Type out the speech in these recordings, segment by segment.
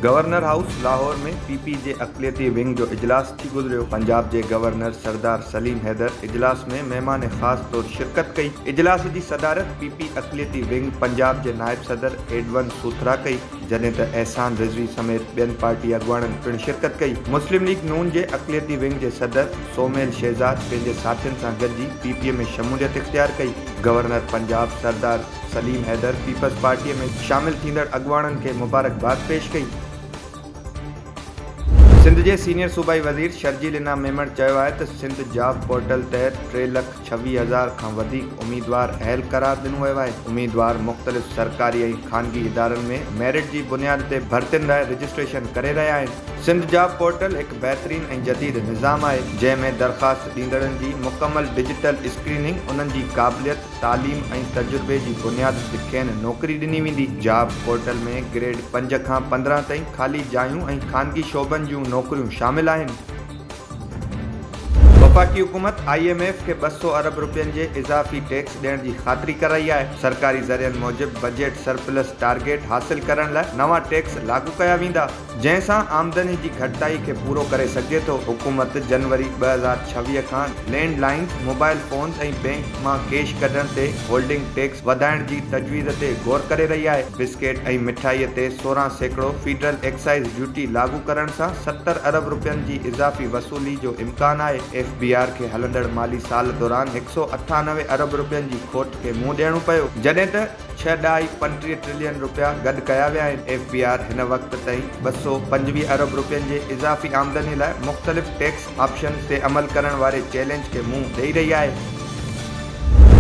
Governor house Lahore में PP जे अक़लियती wing जो इजलास थी गुज़रियो। पंजाब जे गवर्नर सरदार सलीम हैदर इजलास में मेहमान ख़ास तौर शिरकत कई। इजलास की सदारत पीपी अक़लियती विंग पंजाब के नायब सदर एडवन सूथरा कई, जॾहिं त एहसान रिज़वी समेत ॿियनि पार्टी अॻुवाणनि पिणु शिरकत कई। मुस्लिम लीग नून जे अक़लियती विंग के सदर सोमेल शहजाद पंहिंजे साथियुनि सां गॾिजी पीपीए में शमूलियत इख्तियार कई। गवर्नर पंजाब सरदार सलीम हैदर पीपल्स पार्टी में शामिल थींदड़ अॻुवाणनि के मुबारकबाद पेश कई। सिंध के सीनियर सूबाई वज़ीर शर्जील इनाम मेमण चयो आहे त सिंध जॉब पोर्टल तहत 3,26,000 खां वधीक उम्मीदवार अहल करार ॾिनो वियो आहे। उम्मीदवार मुख़्तलिफ़ सरकारी ऐं ख़ानगी इदारनि में मेरिट की बुनियाद ते भर्तियुनि लाइ रजिस्ट्रेशन करे रहिया आहिनि। सिंध जॉब पोर्टल एक बेहतरीन ऐं जदीद निज़ाम आहे जंहिंमें दरख़्वास्त ॾींदड़नि जी मुकमल डिजिटल स्क्रीनिंग, उन्हनि जी क़ाबिलियत, तालीम ऐं तजुर्बे की बुनियाद ते खेनि नौकरी ॾिनी वेंदी। जॉब पोर्टल में ग्रेड 5 खां 15 ताईं ख़ाली जायूं ऐं ख़ानगी शोबनि जूं नौकरियूं शामिल आहिनि। वफ़ाक़ी हुकूमत IMF के 200 अरब रुपयनि जे इज़ाफ़ी टैक्स ॾियण जी ख़ातिरी कराई आहे। सरकारी ज़रियनि मूजिब बजट सरप्लस टारगेट हासिल करण लाइ नवां टैक्स लागू कया वेंदा, जंहिंसां आमदनी की घटिताई के पूरो करे सघे थो। हुकूमत जनवरी 2026 खां लैंडलाइंस, मोबाइल फ़ोन्स ऐं बैंक मां कैश कढण ते होल्डिंग टैक्स वधाइण जी तजवीज़ ते गौर करे रही आहे। बिस्किट ऐं मिठाईअ ते 16% फ़ीडरल एक्साइज़ ड्यूटी लागू करण सां 70 अरब रुपयनि जी इज़ाफ़ी वसूली जो इम्कान आहे। FBR के हलंदड़ माली साल दौरान 198 अरब रुपयनि जी खोट के मुंहुं ॾियणो पियो, जॾहिं त 6.35 ट्रिलियन रुपया गॾु कया विया आहिनि। FBR हिन वक़्त ताईं 225 अरब रुपयनि जे इज़ाफ़ी आमदनी लाइ मुख़्तलिफ़ टैक्स ऑप्शन ते अमल करण वारे चैलेंज के मुंहुं ॾेई रही आहे।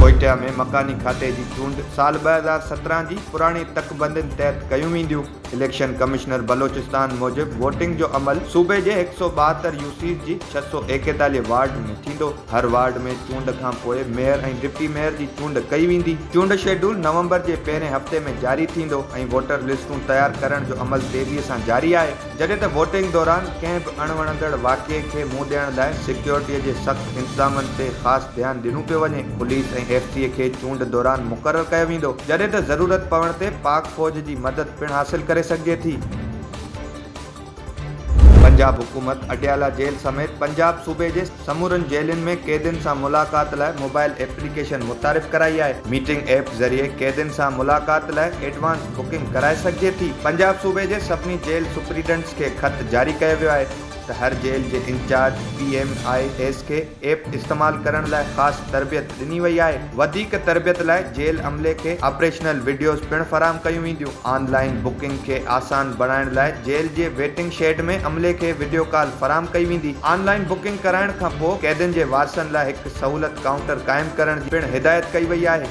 कोयटा में मकानी खाते की चूंड साल 2017 की पुरानी तकबंदिन तहत कयूं वेंदियूं। इलेक्शन कमिश्नर बलोचिस्तान मूजिब वोटिंग जो अमल सूबे के 172 यूसीज की 641 वार्ड में थींदो। हर वार्ड में चूंड खां पोइ मेयर ऐं डिप्टी मेयर की चूंड कई वेंदी। चूंड शेड्यूल नवंबर के पहिरें हफ़्ते में जारी थींदो ऐं वोटर लिस्टूं तैयार करण जो अमल तेज़ीअ सां जारी आहे, जॾहिं त वोटिंग दौरान कंहिं बि अणवणंदड़ वाक़िए के मुंहुं ॾियण लाइ सिक्योरिटीअ जे सख़्त इंतज़ामनि ते ख़ासि ध्यानु ॾिनो पियो वञे। पुलिस ऐं FCA के चूंड दौरान मुक़रर कयो वेंदो, जॾहिं त ज़रूरत पवण ते पाक फ़ौज की मदद पिणु हासिल करे सघे थी। पंजाब हुकूमत अडियाला जेल समेत पंजाब सूबे के समूरन जेलुनि में कैदियुनि सां मुलाक़ात लाइ मोबाइल एप्लीकेशन मुतारिफ़ कराई आहे। मीटिंग ऐप ज़रिए कैदियुनि सां मुलाक़ात लाइ एडवांस बुकिंग कराए सघिजे थी। पंजाब सूबे के सभिनी जेल सुपरीडेंट्स के ख़त जारी कयो वियो आहे त हर जेल के इंचार्ज PMIS के ऐप इस्तेमाल करण लाइ ख़ासि तरबियत ॾिनी वई आहे। वधीक तरबियत लाइ जेल अमले के ऑपरेशनल वीडियोस पिणु फराहम कयूं वेंदियूं। ऑनलाइन बुकिंग के आसान बनाइण लाइ जेल के वेटिंग शेड में अमले के वीडियो कॉल फराहम कई वेंदी। ऑनलाइन बुकिंग कराइण खां पोइ कैदियुनि जे वारसनि लाइ हिकु सहूलत काउंटर क़ाइमु करण जी पिणु हिदायत कई वई आहे।